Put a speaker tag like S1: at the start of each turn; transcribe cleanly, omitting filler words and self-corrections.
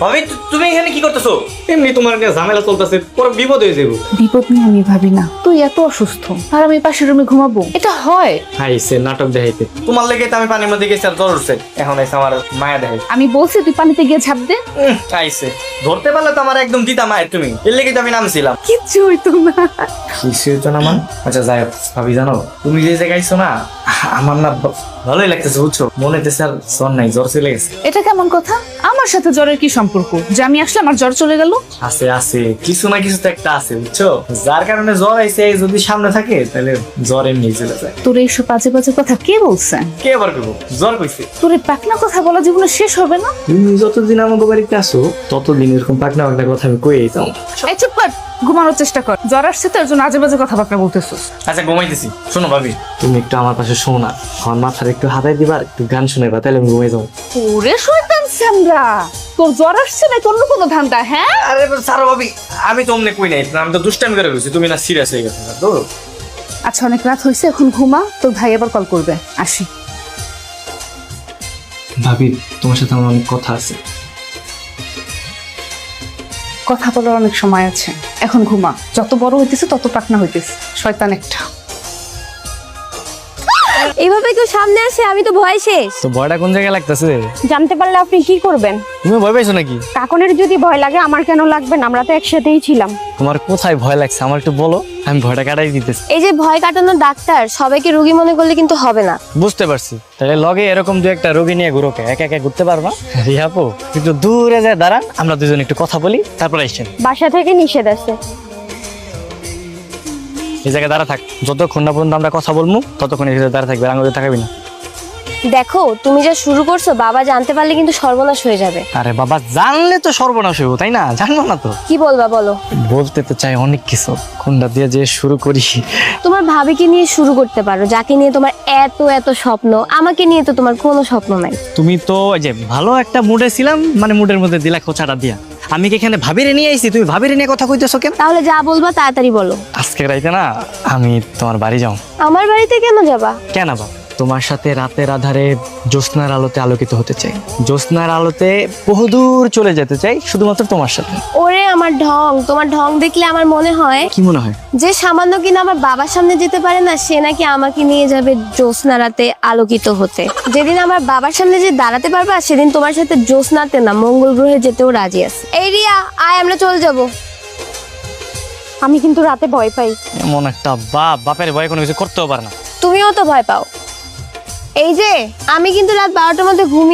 S1: ভাবি তুমি এখানে কি করতেছো?
S2: এমনি তোমার নিয়ে ঝামেলা চলতেছে, পরে বিপদ হয়ে যাবো।
S3: বিপদ নিয়ে আমি ভাবি না, তুই এত অসুস্থ আর আমি পাশের রুমে ঘুমাবো, এটা হয়?
S2: হাইছে নাটক দেখাইতে।
S1: তোমার লেগে তো আমি পানির মধ্যে গেছি আর জ্বর উঠছে, এখন এসে আমার মায়া দেখাই।
S3: আমি বলছি তুই পানিতে গিয়ে ঝাঁপ দে।
S1: আইসে ধরতে পারলে তো আমার একদম দিতা মায়ের তুমি, এর লেগে তো আমি নামছিলাম।
S3: কিচ্ছু হইতো না।
S1: কিছু হতো না মান। আচ্ছা যাই হোক ভাবি, জানো তুমি যে জায়গায় আইছো না, আমার না ভালোই লাগতেছে বুঝছো, মনে হইতেছে আর জ্বর নাই, জ্বর চলে গেছে।
S3: এটা কেমন কথা? আমার সাথে জ্বরের কি সম্পর্ক যে আমি আসলে আমার জ্বর চলে গেল?
S1: আছে আছে, কিছু না কিছু তো একটা আছে বুঝছো, যার কারণে জ্বর আইছে যদি সামনে থাকে তাহলে জ্বর এমনি চলে যায়।
S3: তোর এইসব বাজে বাজে কথা কে বলছে?
S1: কে আবার করবো, জ্বর কইছে।
S3: তোর এই পাকনা কথা বলা জীবনে শেষ হবে না।
S1: তুমি যতদিন আমাকে বাড়িতে আসো ততদিন এরকম পাকনা পাকনা কথা আমি কইই যাও।
S3: এই চুপ কর, ঘুমানোর চেষ্টা কর। জ্বর আসছে তো এর জন্য আজে বাজে কথাবার্তা বলতেছিস।
S1: আচ্ছা ঘুমাইতেছি, শোনো ভাবি তুমি একটু আমার পাশে শোনো না, আমার মাথার একটু হাতাই দিবা, একটু গান শুনাইবা, তাহলে আমি ঘুমাই যাবো।
S3: ওরে শয়তান স্যামরা, তোর জ্বর আসছে না অন্য কোনো ধান্দা? হ্যাঁ
S1: আরে সারো ভাবি, আমি তো অমনে কই নাই, আমি তো দুষ্টামি করে গেছি, তুমি না সিরিয়াস হয়ে গেছো না তো।
S3: আচ্ছা অনেক রাত হয়েছে, এখন ঘুমা, তোর ভাই আবার কল করবে। আসি।
S1: ভাবি তোমার সাথে আমার অনেক কথা আছে।
S3: কথা বলার অনেক সময় আছে, এখন ঘুমা। যত বড় হইতেছে তত পাকনা হইতেছে, শয়তান একটা।
S4: এইভাবে কেউ সামনে আসে, আমি তো ভয় শেষ।
S1: তো ভয়টা কোন জায়গায় লাগতেছে?
S4: জানতে পারলে আপনি কি করবেন?
S1: তুমি ভয় পাইছো নাকি?
S4: কাকনের যদি ভয় লাগে আমার কেন লাগবে না? আমরা তো একসাথেই ছিলাম।
S1: তোমার কোথায় ভয় লাগছে আমার একটু বলো, আমি ভয়টা কাটাই দিতেছি।
S4: এই যে ভয় কাটানোর ডাক্তার, সবাইকে রোগী মনে করলে কিন্তু হবে না।
S1: বুঝতে পারছি, তাহলে লগে এরকম দু একটা রোগী নিয়ে ঘুরোকে একা একা ঘুরতে পারবা? রিহাপু একটু দূরে যায় দাঁড়ান, আমরা দুজন একটু কথা বলি, তারপর আসছেন।
S4: বাসা থেকে নিষেধ আছে।
S1: এই জায়গায় দাঁড়া থাক, যতক্ষণ না পর্যন্ত আমরা কথা বলবো ততক্ষণ এই জায়গায় দাঁড়া থাকবে, আঙুলে তাকাবি না।
S4: দেখো তুমি যা শুরু করছো, বাবা জানতে পারলে কিন্তু সর্বনাশ হয়ে যাবে।
S1: আরে বাবা জানলে তো সর্বনাশ হইব, তাই না? জানবো না তো।
S4: কি বলবা বলো?
S1: বলতে তো চাই অনেক কিছু, কোনটা দিয়ে যে শুরু করি।
S4: তোমার ভাবিকে নিয়ে শুরু করতে পারো, যাকে নিয়ে তোমার এত এত স্বপ্ন। আমাকে নিয়ে তো তোমার কোনো স্বপ্ন নাই।
S1: তুমি তো ওই যে ভালো একটা মুডে ছিলাম, মানে মুডের মধ্যে দিলা খোঁচাটা দিয়া। আমি কি এখানে ভাবিরে নিয়ে আইছি, তুমি ভাবিরে নিয়ে কথা কইতেছো কেন?
S4: তাহলে যা বলবা তাড়াতাড়ি বলো।
S1: আজকে রাইতে না আমি তোমার বাড়ি যাও।
S4: আমার বাড়িতে কেন যাবা?
S1: কেন বা? তোমার সাথে রাতের আধারে জ্যোৎস্নার আলোতে আলোকিত হতে চাই, জ্যোৎস্নার আলোতে বহুদূর চলে যেতে চাই, শুধুমাত্র তোমার সাথে।
S4: ওরে আমার ঢং, তোমার ঢং দেখলে আমার মনে হয়
S1: কি মনে হয়?
S4: যে সামান্য কিনা আমার বাবার সামনে যেতে পারে না, সে নাকি আমাকে নিয়ে যাবে জ্যোৎস্না রাতে আলোকিত হতে। যেদিন আমার বাবার সামনে যে দাঁড়াতে পারবা, সেদিন তোমার সাথে জ্যোৎস্নাতে না মঙ্গল গ্রহে যেতেও রাজি আছে। এই রিয়া, আয় আমরা চলে যাব। আমি কিন্তু রাতে ভয় পাই।
S1: এমন একটা বাপের ভয়ে কোনো কিছু করতেও পারে না।
S4: তুমিও তো ভয় পাও। এই যে আমি কিন্তু রাত 12টার মধ্যে ঘুমিয়ে